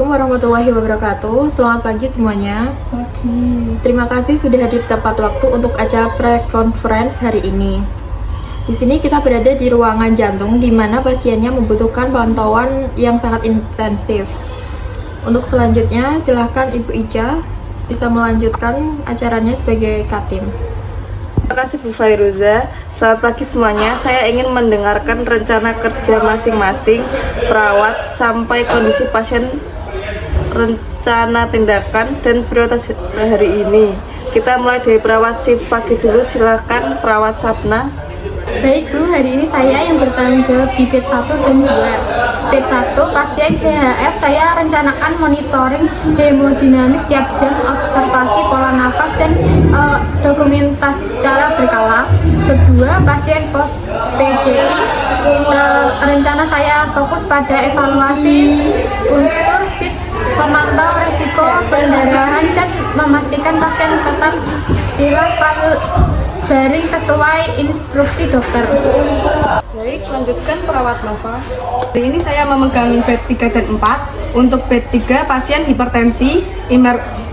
Assalamualaikum warahmatullahi wabarakatuh. Selamat pagi semuanya. Terima kasih sudah hadir tepat waktu untuk acara pre-conference hari ini. Di sini kita berada di ruangan jantung di mana pasiennya membutuhkan pantauan yang sangat intensif. Untuk selanjutnya, silahkan Ibu Ica bisa melanjutkan acaranya sebagai Katim. Terima kasih Bu Fairuza. Selamat pagi semuanya. Saya ingin mendengarkan rencana kerja masing-masing perawat sampai kondisi pasien, rencana tindakan dan prioritas hari ini. Kita mulai dari perawat shift pagi dulu. Silakan perawat Sapna. Baik Bu, hari ini saya yang bertanggung jawab di bed 1 dan 2. Bed 1, pasien CHF saya rencanakan monitoring hemodinamik tiap jam, observasi pola nafas dan dokumentasi secara berkala. Kedua, pasien pos PCI, rencana saya fokus pada evaluasi unsur SID, memantau risiko pendarahan dan memastikan pasien tetap dirawat dari sesuai instruksi dokter. Baik, lanjutkan perawat Nova. Hari ini saya memegang bed 3 dan 4. Untuk bed 3 pasien hipertensi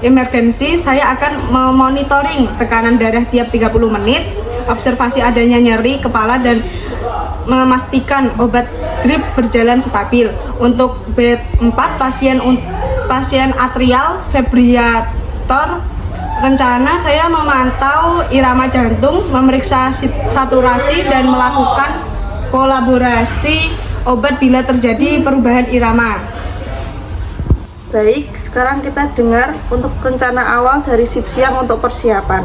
emergensi, saya akan memonitoring tekanan darah tiap 30 menit, observasi adanya nyeri kepala dan memastikan obat drip berjalan stabil. Untuk bed 4 pasien atrial fibrilator, rencana saya memantau irama jantung, memeriksa saturasi dan melakukan kolaborasi obat bila terjadi perubahan irama. Baik, sekarang kita dengar untuk rencana awal dari shift siang untuk persiapan.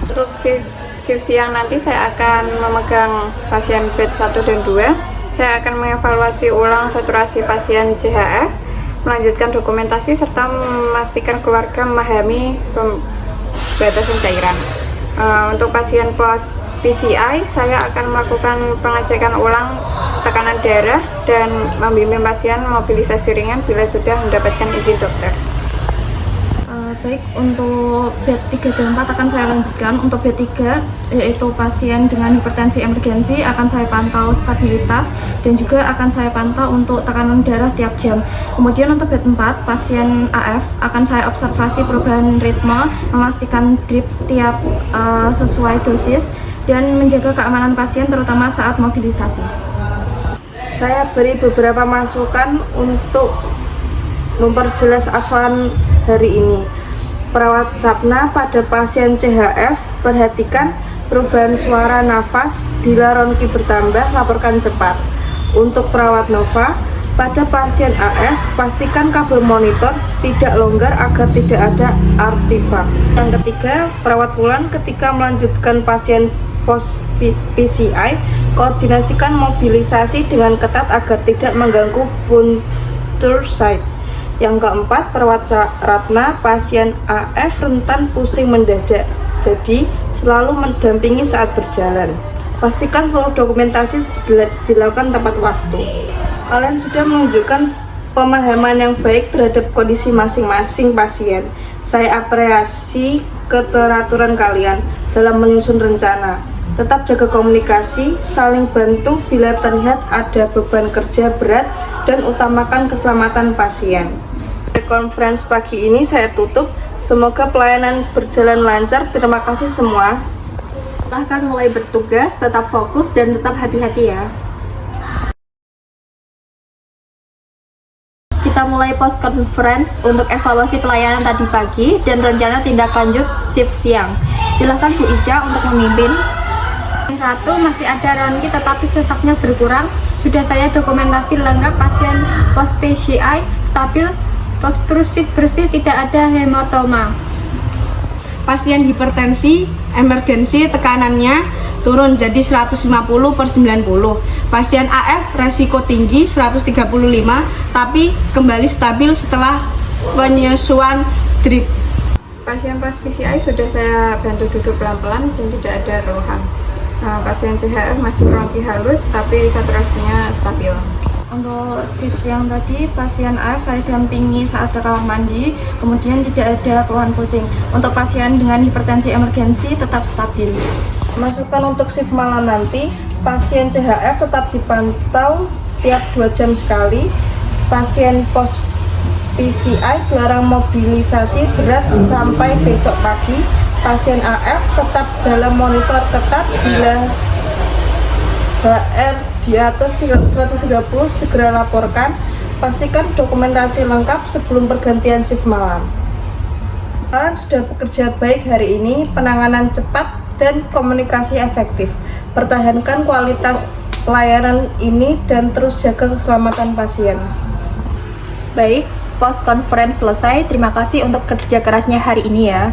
Untuk shift siang nanti saya akan memegang pasien bed 1 dan 2. Saya akan mengevaluasi ulang saturasi pasien CHF, melanjutkan dokumentasi serta memastikan keluarga memahami pembatasan cairan. Untuk pasien pos PCI, saya akan melakukan pengecekan ulang tekanan darah dan membimbing pasien mobilisasi ringan bila sudah mendapatkan izin dokter. Baik, untuk bed 3 dan 4 akan saya lanjutkan. Untuk bed 3, yaitu pasien dengan hipertensi emergensi, akan saya pantau stabilitas dan juga akan saya pantau untuk tekanan darah tiap jam. Kemudian untuk bed 4, pasien AF, akan saya observasi perubahan ritme, memastikan drip setiap sesuai dosis dan menjaga keamanan pasien terutama saat mobilisasi. Saya beri beberapa masukan untuk memperjelas asuhan hari ini. Perawat Sapna, pada pasien CHF, perhatikan perubahan suara nafas. Bila ronki bertambah, laporkan cepat. Untuk perawat Nova, pada pasien AF, pastikan kabel monitor tidak longgar agar tidak ada artefak. Yang ketiga, perawat Wulan, ketika melanjutkan pasien pos PCI, koordinasikan mobilisasi dengan ketat agar tidak mengganggu puncture site. Yang keempat, perawat Ratna, pasien AF rentan pusing mendadak, jadi selalu mendampingi saat berjalan. Pastikan seluruh dokumentasi dilakukan tepat waktu. Kalian sudah menunjukkan pemahaman yang baik terhadap kondisi masing-masing pasien. Saya apresiasi keteraturan kalian dalam menyusun rencana. Tetap jaga komunikasi, saling bantu bila terlihat ada beban kerja berat, dan utamakan keselamatan pasien. Conference pagi ini saya tutup. Semoga pelayanan berjalan lancar. Terima kasih semua. Silahkan mulai bertugas, tetap fokus dan tetap hati-hati ya. Kita mulai post conference untuk evaluasi pelayanan tadi pagi dan rencana tindak lanjut shift siang. Silahkan Bu Ica untuk memimpin. Yang 1, masih ada ronki tetapi sesaknya berkurang. Sudah saya dokumentasi lengkap, pasien pos PCI stabil, obstrusif bersih, tidak ada hematoma. Pasien hipertensi emergensi, tekanannya turun jadi 150/90. Pasien AF resiko tinggi 135, tapi kembali stabil setelah penyesuaian drip. Pasien pos PCI sudah saya bantu duduk pelan-pelan dan tidak ada keluhan. Pasien CHF masih ronki halus tapi saturasinya stabil. Untuk shift siang tadi, pasien AF saya dampingi saat ke kamar mandi, kemudian tidak ada keluhan pusing. Untuk pasien dengan hipertensi emergensi tetap stabil. Masukan untuk shift malam nanti, pasien CHF tetap dipantau tiap 2 jam sekali. Pasien pos PCI dilarang mobilisasi berat sampai besok pagi. Pasien AF tetap dalam monitor ketat. Bila HR di atas 130 segera laporkan. Pastikan dokumentasi lengkap sebelum pergantian shift malam. Kalian sudah bekerja baik hari ini, penanganan cepat dan komunikasi efektif. Pertahankan kualitas pelayanan ini dan terus jaga keselamatan pasien. Baik, post conference selesai. Terima kasih untuk kerja kerasnya hari ini ya.